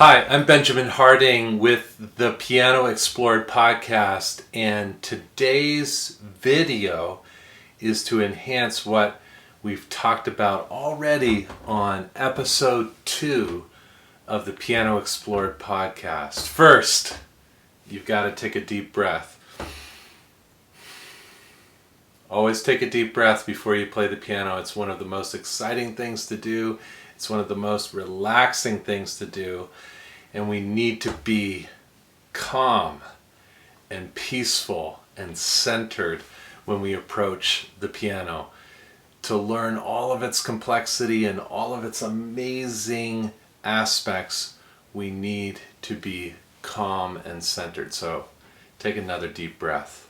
Hi, I'm Benjamin Harding with the Piano Explored podcast, and today's video is to enhance what we've talked about already on episode 2 of the Piano Explored podcast. First, you've got to take a deep breath. Always take a deep breath before you play the piano. It's one of the most exciting things to do. It's one of the most relaxing things to do. And we need to be calm and peaceful and centered when we approach the piano to learn all of its complexity and all of its amazing aspects. We need to be calm and centered. So take another deep breath.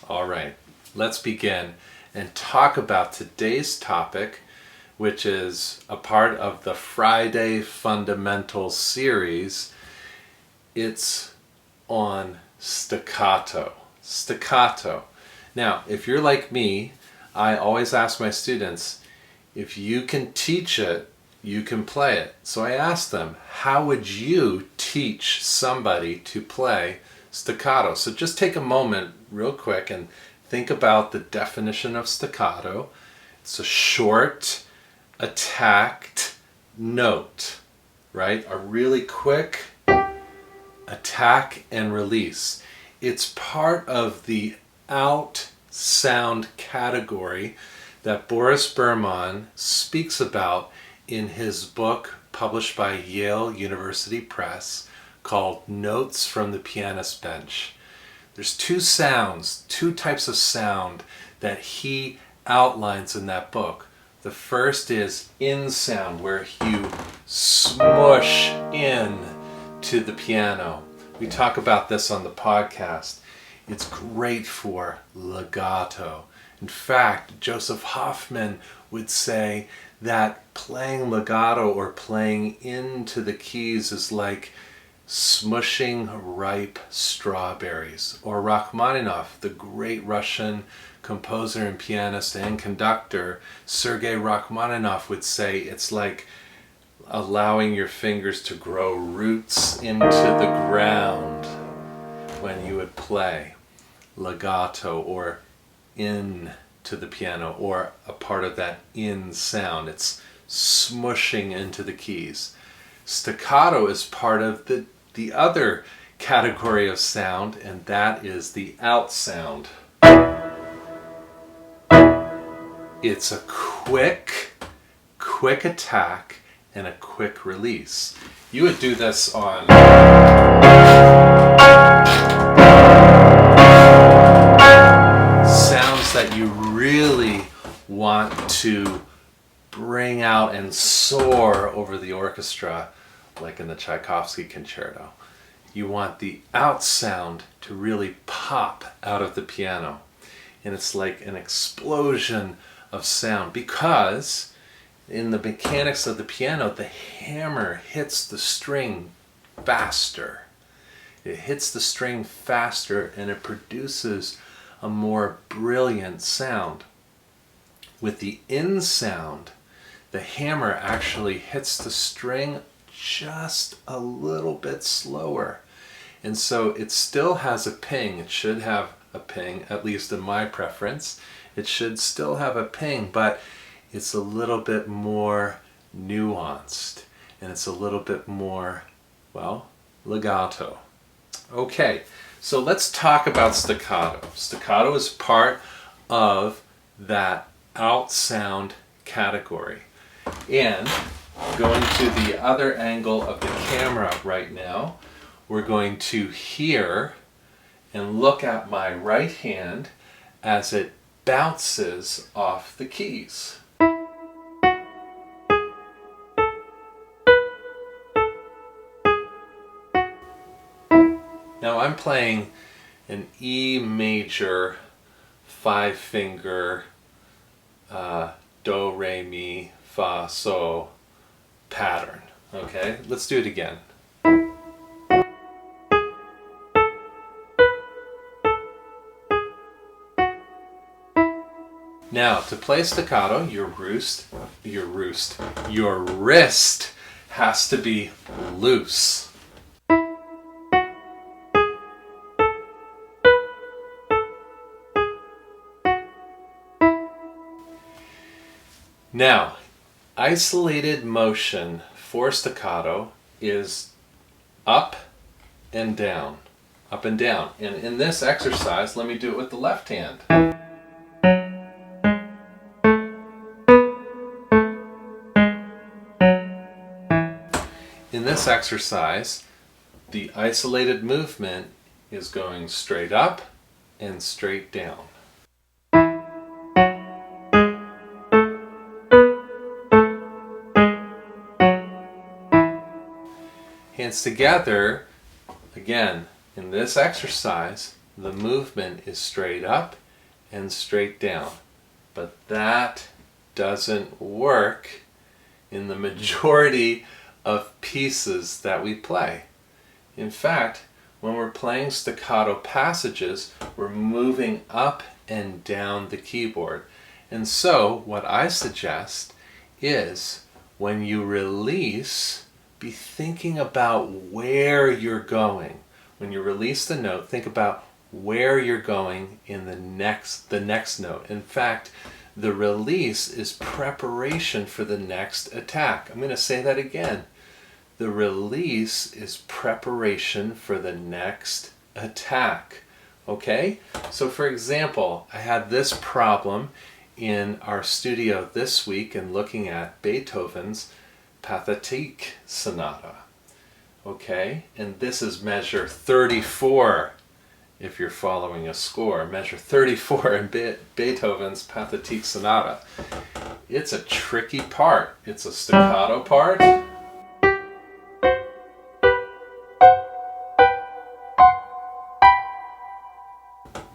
All right, let's begin and talk about today's topic, which is a part of the Friday Fundamentals series. It's on staccato. Staccato. Now, if you're like me, I always ask my students, if you can teach it, you can play it. So I ask them, how would you teach somebody to play staccato? So just take a moment real quick and think about the definition of staccato. It's a short, attacked note, right? A really quick attack and release. It's part of the out sound category that Boris Berman speaks about in his book published by Yale University Press called Notes from the Pianist's Bench. There's two types of sound that he outlines in that book. The first is in sound, where you smush in to the piano. We talk about this on the podcast. It's great for legato. In fact, Joseph Hoffman would say that playing legato or playing into the keys is like smushing ripe strawberries. Or Rachmaninoff, the great Russian composer and pianist and conductor, Sergei Rachmaninoff would say it's like allowing your fingers to grow roots into the ground when you would play legato or in to the piano, or a part of that in sound. It's smushing into the keys. Staccato is part of the other category of sound, and that is the out sound. It's a quick attack and a quick release. You would do this on sounds that you really want to bring out and soar over the orchestra, like in the Tchaikovsky concerto. You want the out sound to really pop out of the piano. And it's like an explosion of sound, because in the mechanics of the piano, the hammer hits the string faster. It hits the string faster and it produces a more brilliant sound. With the in sound, the hammer actually hits the string just a little bit slower. And so it still has a ping. It should have a ping, at least in my preference. It should still have a ping, but it's a little bit more nuanced, and it's a little bit more, well, legato. Okay, so let's talk about staccato. Staccato is part of that out sound category. And going to the other angle of the camera right now, we're going to hear and look at my right hand as it bounces off the keys. Now I'm playing an E major 5-finger do, re, mi, fa, sol pattern. Okay, let's do it again. Now, to play staccato, your wrist has to be loose. Now, isolated motion for staccato is up and down, up and down. And in this exercise, let me do it with the left hand. In this exercise, the isolated movement is going straight up and straight down. Hands together, again, in this exercise, the movement is straight up and straight down. But that doesn't work in the majority of pieces that we play. In fact, when we're playing staccato passages, we're moving up and down the keyboard. And so what I suggest is when you release, be thinking about where you're going. When you release the note, think about where you're going in the next note. In fact, the release is preparation for the next attack. I'm going to say that again. The release is preparation for the next attack. Okay? So for example, I had this problem in our studio this week in looking at Beethoven's Pathetique Sonata. Okay? And this is measure 34 if you're following a score. Measure 34 in Beethoven's Pathetique Sonata. It's a tricky part. It's a staccato part.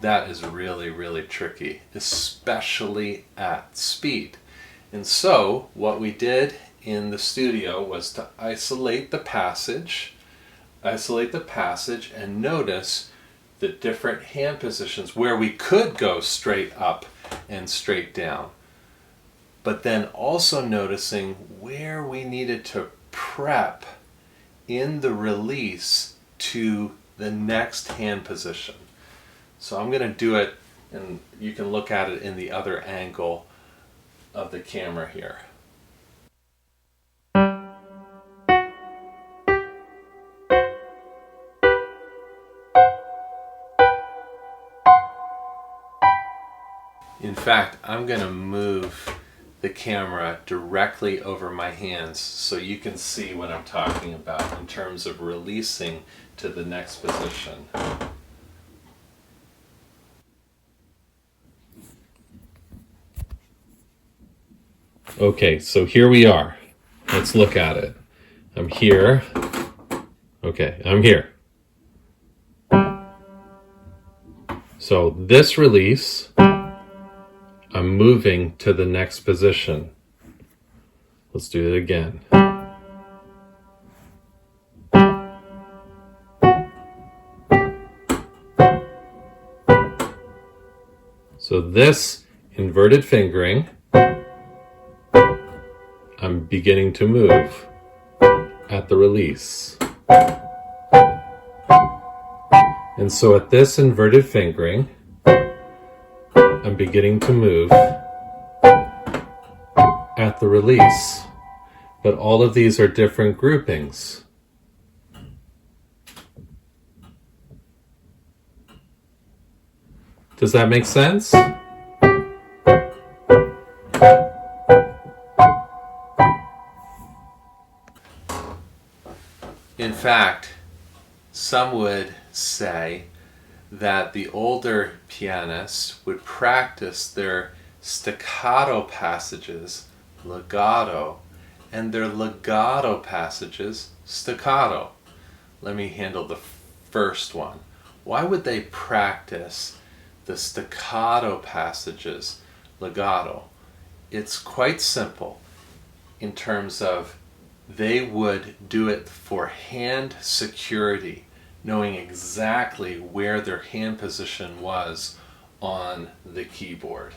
That is really, really tricky, especially at speed. And so what we did in the studio was to isolate the passage and notice the different hand positions where we could go straight up and straight down. But then also noticing where we needed to prep in the release to the next hand position. So I'm going to do it, and you can look at it in the other angle of the camera here. In fact, I'm going to move the camera directly over my hands so you can see what I'm talking about in terms of releasing to the next position. Okay, so here we are. Let's look at it. I'm here. Okay, I'm here. So this release, I'm moving to the next position. Let's do it again. So this inverted fingering, I'm beginning to move at the release. And so at this inverted fingering, I'm beginning to move at the release. But all of these are different groupings. Does that make sense? In fact, some would say that the older pianists would practice their staccato passages legato and their legato passages staccato. Let me handle the first one. Why would they practice the staccato passages legato? It's quite simple in terms of they would do it for hand security, knowing exactly where their hand position was on the keyboard.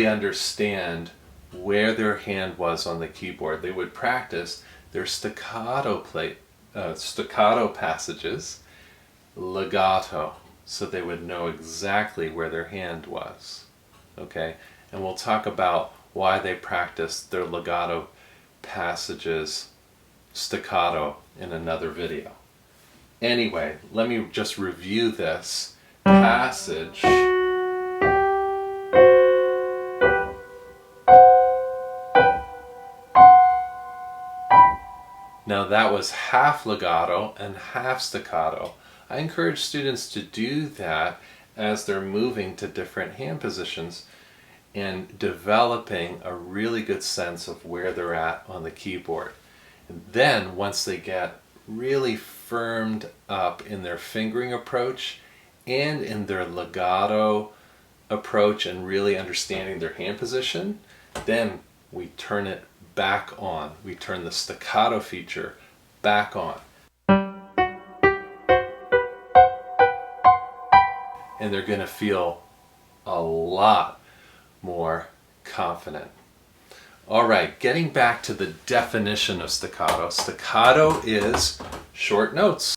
understand where their hand was on the keyboard. They would practice their staccato passages, legato, so they would know exactly where their hand was. Okay, and we'll talk about why they practiced their legato passages staccato in another video. Anyway, let me just review this passage. Now that was half legato and half staccato. I encourage students to do that as they're moving to different hand positions and developing a really good sense of where they're at on the keyboard. And then once they get really firmed up in their fingering approach and in their legato approach and really understanding their hand position, then we turn it back on. We turn the staccato feature back on. And they're going to feel a lot more confident. All right, getting back to the definition of staccato. Staccato is short notes.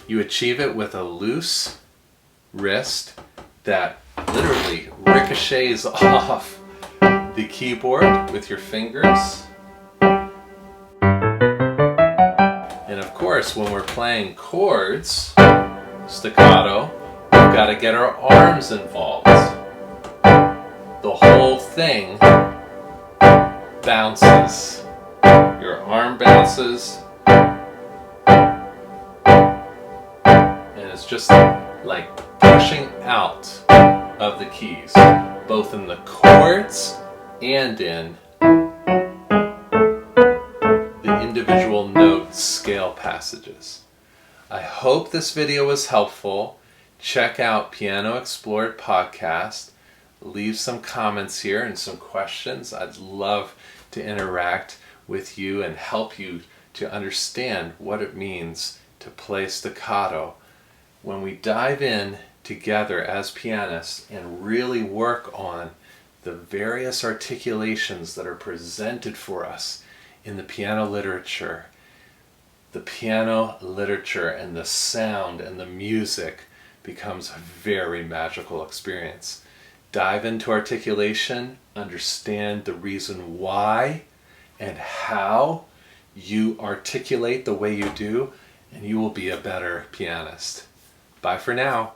You achieve it with a loose wrist that literally ricochets off the keyboard with your fingers. And of course, when we're playing chords, staccato, we've got to get our arms involved. The whole thing bounces. Your arm bounces. And it's just like pushing out of the keys, both in the chords and in the individual note scale passages. I hope this video was helpful. Check out Piano Explored podcast. Leave some comments here and some questions. I'd love to interact with you and help you to understand what it means to play staccato. When we dive in together as pianists and really work on the various articulations that are presented for us in the piano literature and the sound and the music becomes a very magical experience. Dive into articulation, understand the reason why and how you articulate the way you do, and you will be a better pianist. Bye for now.